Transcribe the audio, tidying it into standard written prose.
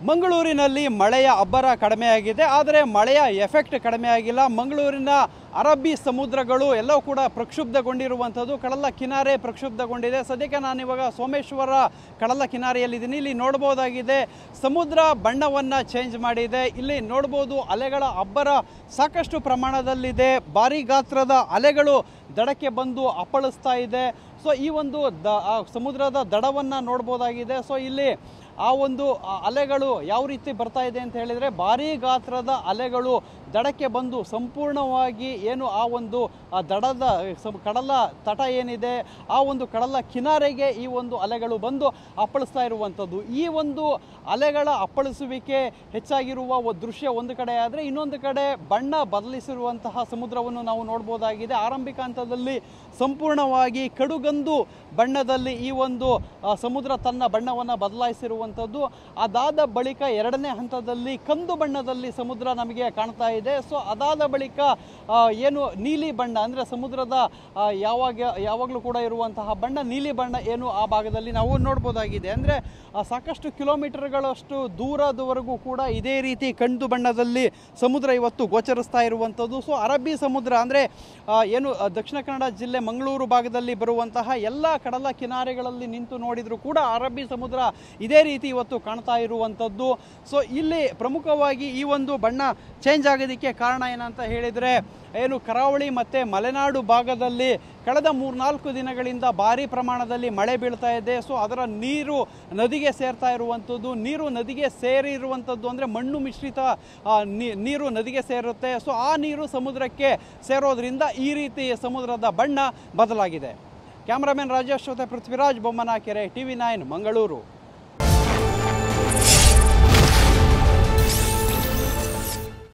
ಮಂಗಳೂರಿನಲ್ಲಿ ಮಳೆಯ ಅಬ್ಬರ ಕಡಿಮೆಯಾಗಿದೆ. ಆದರೆ ಮಳೆಯ ಎಫೆಕ್ಟ್ ಕಡಿಮೆ ಆಗಿಲ್ಲ. ಮಂಗಳೂರಿನ ಅರಬ್ಬಿ ಸಮುದ್ರಗಳು ಎಲ್ಲವೂ ಕೂಡ ಪ್ರಕ್ಷುಬ್ಧಗೊಂಡಿರುವಂಥದ್ದು. ಕಡಲ ಕಿನಾರೆ ಪ್ರಕ್ಷುಬ್ಧಗೊಂಡಿದೆ. ಸದ್ಯಕ್ಕೆ ನಾನಿವಾಗ ಸೋಮೇಶ್ವರ ಕಡಲ ಕಿನಾರೆಯಲ್ಲಿದ್ದೀನಿ. ಇಲ್ಲಿ ನೋಡ್ಬೋದಾಗಿದೆ ಸಮುದ್ರ ಬಣ್ಣವನ್ನು ಚೇಂಜ್ ಮಾಡಿದೆ. ಇಲ್ಲಿ ನೋಡ್ಬೋದು ಅಲೆಗಳ ಅಬ್ಬರ ಸಾಕಷ್ಟು ಪ್ರಮಾಣದಲ್ಲಿದೆ. ಭಾರಿ ಗಾತ್ರದ ಅಲೆಗಳು ದಡಕ್ಕೆ ಬಂದು ಅಪ್ಪಳಿಸ್ತಾ ಇದೆ. ಸೊ ಈ ಒಂದು ಸಮುದ್ರದ ದಡವನ್ನು ನೋಡ್ಬೋದಾಗಿದೆ. ಸೊ ಇಲ್ಲಿ ಆ ಒಂದು ಅಲೆಗಳು ಯಾವ ರೀತಿ ಬರ್ತಾ ಇದೆ ಅಂತ ಹೇಳಿದರೆ, ಭಾರೀ ಗಾತ್ರದ ಅಲೆಗಳು ದಡಕ್ಕೆ ಬಂದು ಸಂಪೂರ್ಣವಾಗಿ ಏನು ಆ ಒಂದು ದಡದ ಕಡಲ ತಟ ಏನಿದೆ ಆ ಒಂದು ಕಡಲ ಕಿನಾರೆಗೆ ಈ ಒಂದು ಅಲೆಗಳು ಬಂದು ಅಪ್ಪಳಿಸ್ತಾ ಇರುವಂಥದ್ದು. ಈ ಒಂದು ಅಲೆಗಳ ಅಪ್ಪಳಿಸುವಿಕೆ ಹೆಚ್ಚಾಗಿರುವ ದೃಶ್ಯ ಒಂದು ಕಡೆ ಆದರೆ, ಇನ್ನೊಂದು ಕಡೆ ಬಣ್ಣ ಬದಲಿಸಿರುವಂತಹ ಸಮುದ್ರವನ್ನು ನಾವು ನೋಡ್ಬೋದಾಗಿದೆ. ಆರಂಭಿಕ ಹಂತದಲ್ಲಿ ಸಂಪೂರ್ಣವಾಗಿ ಕಡುಗಂದು ಬಣ್ಣದಲ್ಲಿ ಈ ಒಂದು ಸಮುದ್ರ ತನ್ನ ಬಣ್ಣವನ್ನು ಬದಲಾಯಿಸಿರುವಂಥದ್ದು. ಅದಾದ ಬಳಿಕ ಎರಡನೇ ಹಂತದಲ್ಲಿ ಕಂದು ಬಣ್ಣದಲ್ಲಿ ಸಮುದ್ರ ನಮಗೆ ಕಾಣ್ತಾ ಇದೆ. ಸೊ ಅದಾದ ಬಳಿಕ ಏನು ನೀಲಿ ಬಣ್ಣ ಅಂದರೆ ಸಮುದ್ರದ ಯಾವಾಗಲೂ ಕೂಡ ಇರುವಂತಹ ಬಣ್ಣ ನೀಲಿ ಬಣ್ಣ ಏನು ಆ ಭಾಗದಲ್ಲಿ ನಾವು ನೋಡ್ಬೋದಾಗಿದೆ. ಅಂದರೆ ಸಾಕಷ್ಟು ಕಿಲೋಮೀಟರ್ಗಳಷ್ಟು ದೂರದವರೆಗೂ ಕೂಡ ಇದೇ ರೀತಿ ಕಂದು ಬಣ್ಣದಲ್ಲಿ ಸಮುದ್ರ ಇವತ್ತು ಗೋಚರಿಸ್ತಾ ಇರುವಂಥದ್ದು. ಸೊ ಅರಬ್ಬಿ ಸಮುದ್ರ ಅಂದರೆ ಏನು ದಕ್ಷಿಣ ಕನ್ನಡ ಜಿಲ್ಲೆ ಮಂಗಳೂರು ಭಾಗದಲ್ಲಿ ಬರುವಂತಹ ಎಲ್ಲ ಕಡಲ ಕಿನಾರೆಗಳಲ್ಲಿ ನಿಂತು ನೋಡಿದರೂ ಕೂಡ ಅರಬ್ಬಿ ಸಮುದ್ರ ಇದೇ ರೀತಿ ಇವತ್ತು ಕಾಣ್ತಾ ಇರುವಂಥದ್ದು. ಸೊ ಇಲ್ಲಿ ಪ್ರಮುಖವಾಗಿ ಈ ಒಂದು ಬಣ್ಣ ಚೇಂಜ್ ಆಗೋದಕ್ಕೆ ಕಾರಣ ಏನಂತ ಹೇಳಿದರೆ, ಏನು ಕರಾವಳಿ ಮತ್ತು ಮಲೆನಾಡು ಭಾಗದಲ್ಲಿ ಕಳೆದ 3-4 ದಿನಗಳಿಂದ ಭಾರಿ ಪ್ರಮಾಣದಲ್ಲಿ ಮಳೆ ಬೀಳ್ತಾ ಇದೆ. ಸೊ ಅದರ ನೀರು ನದಿಗೆ ಸೇರ್ತಾ ಇರುವಂಥದ್ದು. ನೀರು ನದಿಗೆ ಸೇರಿರುವಂಥದ್ದು ಅಂದರೆ ಮಣ್ಣು ಮಿಶ್ರಿತ ನೀರು ನದಿಗೆ ಸೇರುತ್ತೆ. ಸೊ ಆ ನೀರು ಸಮುದ್ರಕ್ಕೆ ಸೇರೋದ್ರಿಂದ ಈ ರೀತಿ ಸಮುದ್ರದ ಬಣ್ಣ ಬದಲಾಗಿದೆ. ಕ್ಯಾಮ್ರಾಮನ್ ರಾಜೇಶ್ ಜೊತೆ ಪೃಥ್ವಿರಾಜ್ ಬೊಮ್ಮನಕೆರೆ, TV9 ಮಂಗಳೂರು.